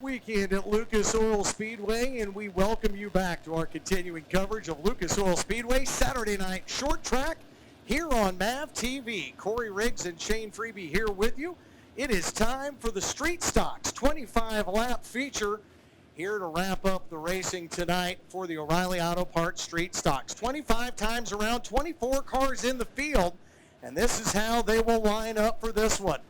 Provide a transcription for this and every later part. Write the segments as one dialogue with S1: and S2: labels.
S1: Weekend at Lucas Oil Speedway, and we welcome you back to our continuing coverage of Lucas Oil Speedway Saturday night short track here on MAV TV. Corey Riggs and Shane Freeby here with you. It is time for the Street Stocks 25-lap feature here to wrap up the racing tonight for the O'Reilly Auto Parts Street Stocks. 25 times around, 24 cars in the field, and this is how they will line up for this one.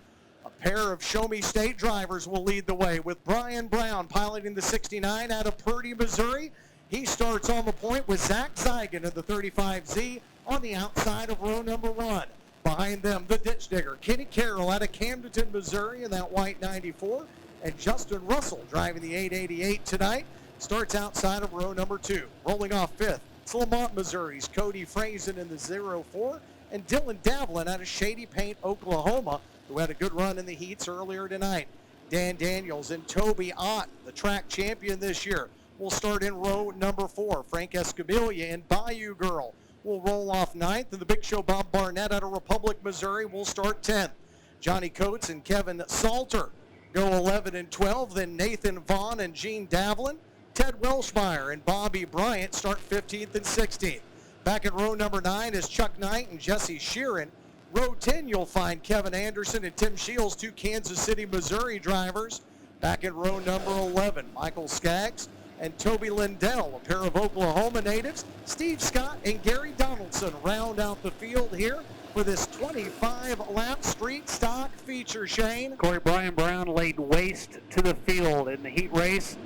S1: A pair of Show Me State drivers will lead the way with Brian Brown piloting the 69 out of Purdy, Missouri. He starts on the point with Zach Zeigen of the 35Z on the outside of row number 1. Behind them, the ditch digger, Kenny Carroll out of Camdenton, Missouri in that white 94. And Justin Russell driving the 888 tonight starts outside of row number 2. Rolling off 5th, it's Lamont, Missouri's Cody Frazen in the 04. And Dylan Davlin out of Shady Paint, Oklahoma, who had a good run in the heats earlier tonight. Dan Daniels and Toby Ott, the track champion this year, will start in row number 4. Frank Escamilla and Bayou Girl will roll off 9th, and the Big Show Bob Barnett out of Republic, Missouri will start 10th. Johnny Coates and Kevin Salter go 11 and 12. Then Nathan Vaughn and Gene Davlin, Ted Welshmeyer and Bobby Bryant start 15th and 16th. Back at row number 9 is Chuck Knight and Jesse Sheeran. Row 10, you'll find Kevin Anderson and Tim Shields, two Kansas City, Missouri drivers. Back at row number 11, Michael Skaggs and Toby Lindell, a pair of Oklahoma natives. Steve Scott and Gary Donaldson round out the field here for this 25-lap street stock feature, Shane.
S2: Corey, Brian Brown laid waste to the field in the heat race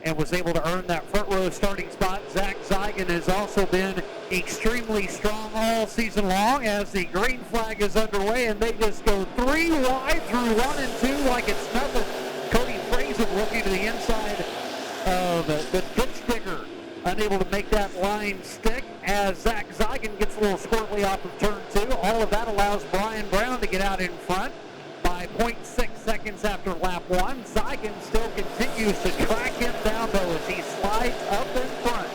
S2: and was able to earn that front row starting spot. Zach Zeigen has also been extremely strong all season long as the green flag is underway, and they just go 3 wide through 1 and 2 like it's nothing. Cody Frazen looking to the inside of the ditch digger, unable to make that line stick as Zach Zeigen gets a little squirtly off of turn 2. All of that allows Brian Brown to get out in front by 0.6 seconds after lap 1. Zeigen still continues to track him down, though, as he slides up in front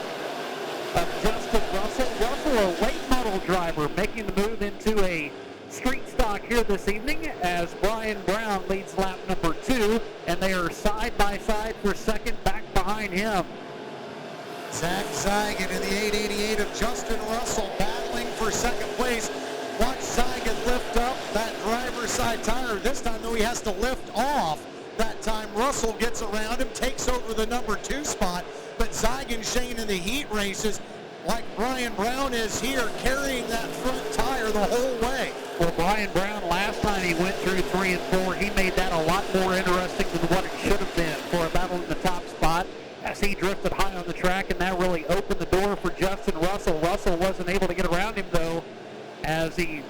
S2: of Justin Russell. Russell, a late model driver, making the move into a street stock here this evening as Brian Brown leads lap number 2, and they are side by side for second back behind him.
S1: Zach Zeigen in the 888 of Justin Russell battling for second place. Watch Zeigen lift up that driver's side tire. This time, though, he has to lift off. That time, Russell gets around him, takes over the number 2 spot. But Zeigen, Shane, in the heat races, like Brian Brown is here, carrying that front tire the whole way.
S2: Well, Brian Brown, last time he went through 3 and 4, he made that a lot more interesting than what it should have been for a battle in the top spot as he drifted high on the track, and that really opened the door for Justin Russell. Russell wasn't able to get around him, though, as he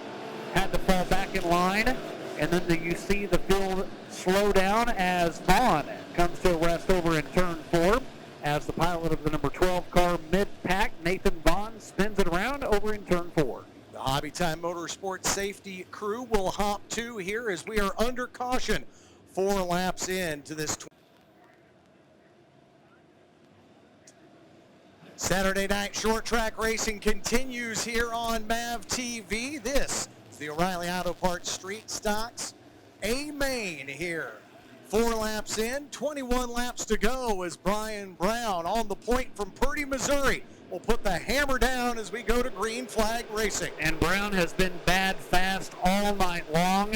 S2: had to fall back in line. And then you see the field slow down as Vaughn comes to a rest over in turn 4 as the pilot of the number 12 car mid-pack, Nathan Vaughn, spins it around over in turn 4.
S1: The Hobby Time Motorsports safety crew will hop to here as we are under caution 4 laps into this Saturday night short track racing continues here on MAV TV. This is the O'Reilly Auto Parts Street Stocks A-Main here. 4 laps in, 21 laps to go as Brian Brown on the point from Purdy, Missouri will put the hammer down as we go to green flag racing.
S2: And Brown has been bad fast all night long.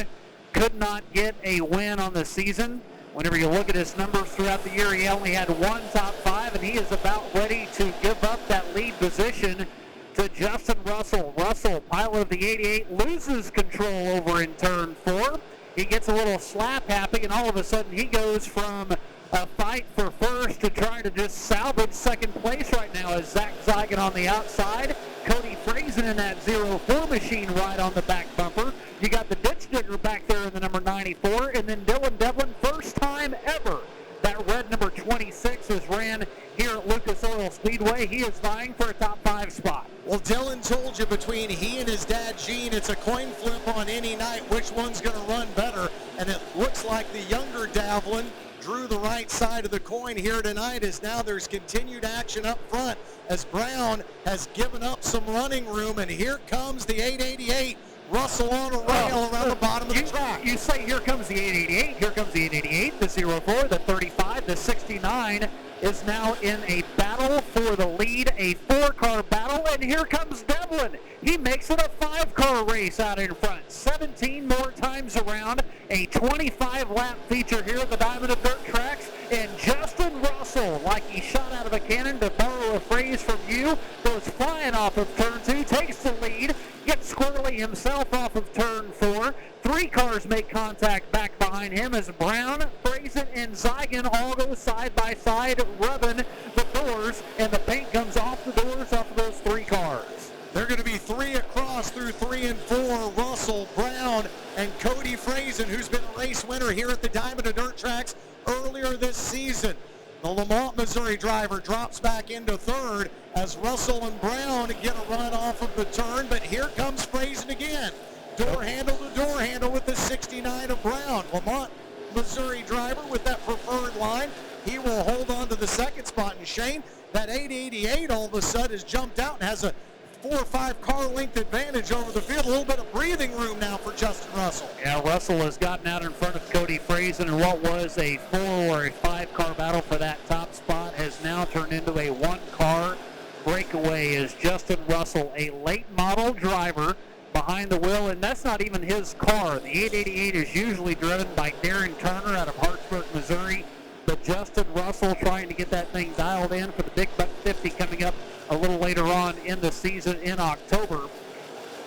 S2: Could not get a win on the season. Whenever you look at his numbers throughout the year, he only had 1 top 5, and he is about ready to give up that lead position to Justin Russell. Russell, pilot of the 88, loses control over in turn 4. He gets a little slap happy, and all of a sudden he goes from a fight for first to trying to just salvage second place right now as Zach Zeigen on the outside. Cody Frazen in that 04 machine right on the back bumper. You got the ditch digger back there in the number 94, and then Dylan Devlin, first time ever that red number 26 is ran here at Lucas Oil Speedway. He is vying for a top 5 spot.
S1: Well, Dylan told you between he and his dad, Gene, it's a coin flip on any night which one's going to run better, and it looks like the younger Davlin drew the right side of the coin here tonight, as now there's continued action up front as Brown has given up some running room, and here comes the 888 Russell on a rail around the bottom of the track.
S2: You say here comes the 888, here comes the 888, the 04, the 35, the 69 is now in a battle for the lead, a 4-car battle, and here comes Devlin. He makes it a 5-car race out in front. 17 more times around, a 25-lap feature here at the Diamond Dirt Tracks, and Justin Russell, like he shot out of a cannon, to borrow a phrase from you, goes flying off of turn 2, takes the lead, gets squarely himself off of turn 4. 3 cars make contact back behind him as Brown, Brazen, and Zeigen all go side by side, rubbing the doors, and the paint comes off the doors off of those 3 cars.
S1: They're going to be 3 across through 3 and 4. Russell, Brown, and Cody Frazen, who's been a race winner here at the Diamond of Dirt Tracks earlier this season. The Lamont, Missouri driver drops back into 3rd as Russell and Brown get a run off of the turn, but here comes Frazen again. Door handle to door handle with the 69 of Brown. Lamont, Missouri driver with that preferred line. He will hold on to the 2nd spot. And Shane, that 888 all of a sudden has jumped out and has a 4 or 5 car length advantage over the field. A little bit of breathing room now for Justin Russell.
S2: Yeah, Russell has gotten out in front of Cody Frazen, and what was a 4 or a 5 car battle for that top spot has now turned into a 1-car breakaway as Justin Russell, a late model driver, behind the wheel, and that's not even his car. The 888 is usually driven by Darren Turner out of Hartsburg, Missouri, but Justin Russell trying to get that thing dialed in for the Big Buck 50 coming up a little later on in the season in October,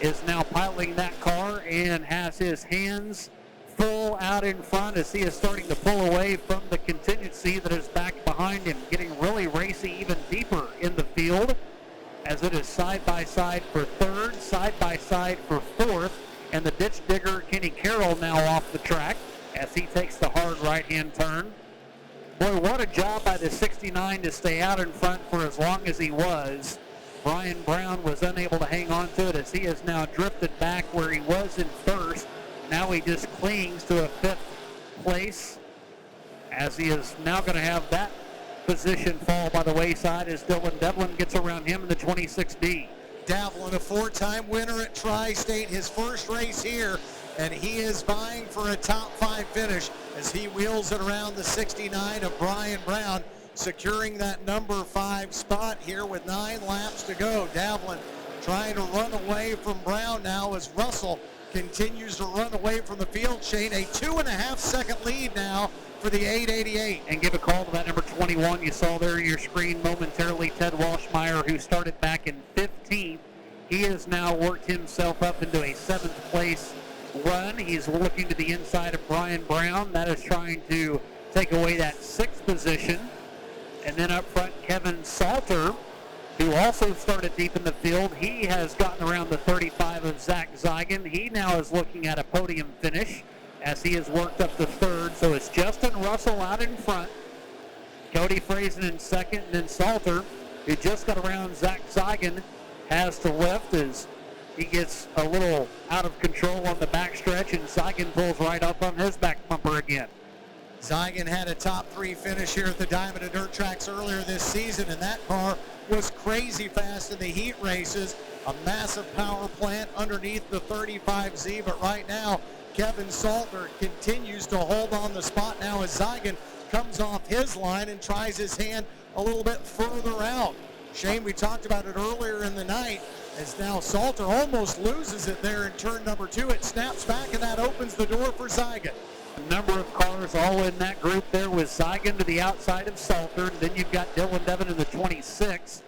S2: is now piloting that car and has his hands full out in front as he is starting to pull away from the contingency that is back behind him, getting really racy even deeper in the field, as it is side-by-side for 3rd, side-by-side for 4th, and the ditch digger Kenny Carroll now off the track as he takes the hard right-hand turn. Boy, what a job by the 69 to stay out in front for as long as he was. Brian Brown was unable to hang on to it as he has now drifted back where he was in 1st. Now he just clings to a 5th place as he is now going to have that position fall by the wayside as Dylan Devlin gets around him in the 26D.
S1: Devlin, a 4-time winner at Tri-State, his first race here, and he is vying for a top 5 finish as he wheels it around the 69 of Brian Brown, securing that number 5 spot here with 9 laps to go. Devlin trying to run away from Brown now as Russell continues to run away from the field. Shane, a 2.5-second lead now for the 888.
S2: And give a call to that number 21 you saw there on your screen momentarily, Ted Walshmeyer, who started back in 15th. He has now worked himself up into a 7th place run. He's looking to the inside of Brian Brown. That is trying to take away that 6th position. And then up front, Kevin Salter, who also started deep in the field. He has gotten around the 35 of Zach Zeigen. He now is looking at a podium finish as he has worked up to 3rd. So it's Justin Russell out in front, Cody Frazen in 2nd, and then Salter, who just got around Zach Zeigen, has to lift as he gets a little out of control on the backstretch, and Zeigen pulls right up on his back bumper again.
S1: Zeigen had a top 3 finish here at the Diamond and Dirt Tracks earlier this season, and that car was crazy fast in the heat races. A massive power plant underneath the 35Z, but right now, Kevin Salter continues to hold on the spot now as Zeigen comes off his line and tries his hand a little bit further out. Shane, we talked about it earlier in the night, as now Salter almost loses it there in turn number 2. It snaps back, and that opens the door for Zeigen.
S2: A number of cars all in that group there with Zeigen to the outside of Salter. And then you've got Dylan Devin in the 26,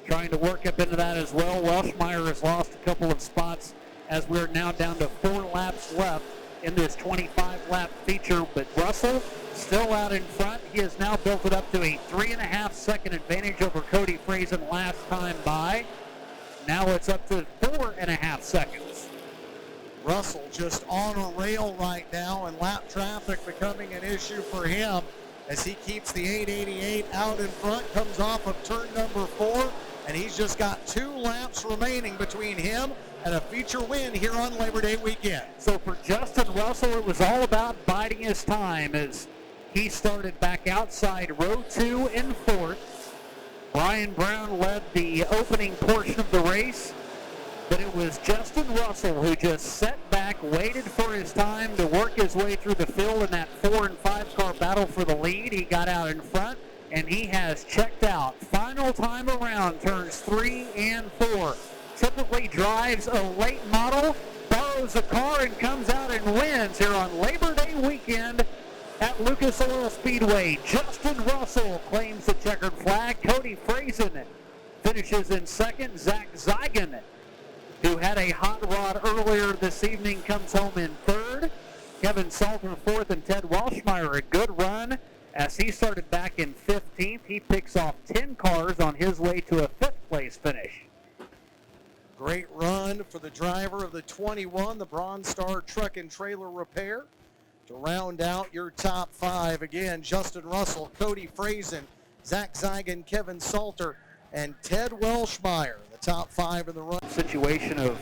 S2: trying to work up into that as well. Welshmeyer has lost a couple of spots as we're now down to 4 laps left in this 25-lap feature. But Russell still out in front. He has now built it up to a 3.5-second advantage over Cody Frazen last time by. Now it's up to 4.5 seconds.
S1: Russell just on a rail right now, and lap traffic becoming an issue for him as he keeps the 888 out in front, comes off of turn number 4, and he's just got 2 laps remaining between him and a feature win here on Labor Day weekend.
S2: So for Justin Russell, it was all about biding his time as he started back outside row 2 and 4th. Brian Brown led the opening portion of the race. But it was Justin Russell who just sat back, waited for his time to work his way through the field in that 4 and 5 car battle for the lead. He got out in front, and he has checked out. Final time around, turns 3 and 4. Typically drives a late model, borrows a car, and comes out and wins here on Labor Day weekend at Lucas Oil Speedway. Justin Russell claims the checkered flag. Cody Frazen finishes in second. Zach Zigan, who had a hot rod earlier this evening, comes home in third. Kevin Salter fourth, and Ted Walshmeyer a good run as he started back in 15th. He picks off 10 cars on his way to a 5th place finish.
S1: Great run for the driver of the 21, the Bronze Star Truck and Trailer Repair. To round out your top 5, again, Justin Russell, Cody Frazen, Zach Zigan, Kevin Salter, and Ted Welshmeyer, the top 5 in the run.
S2: Situation of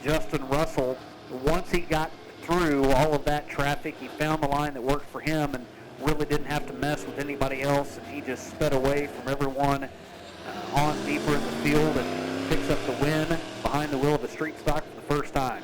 S2: Justin Russell, once he got through all of that traffic, he found the line that worked for him and really didn't have to mess with anybody else, and he just sped away from everyone on deeper in the field and picks up the win behind the wheel of a street stock for the first time.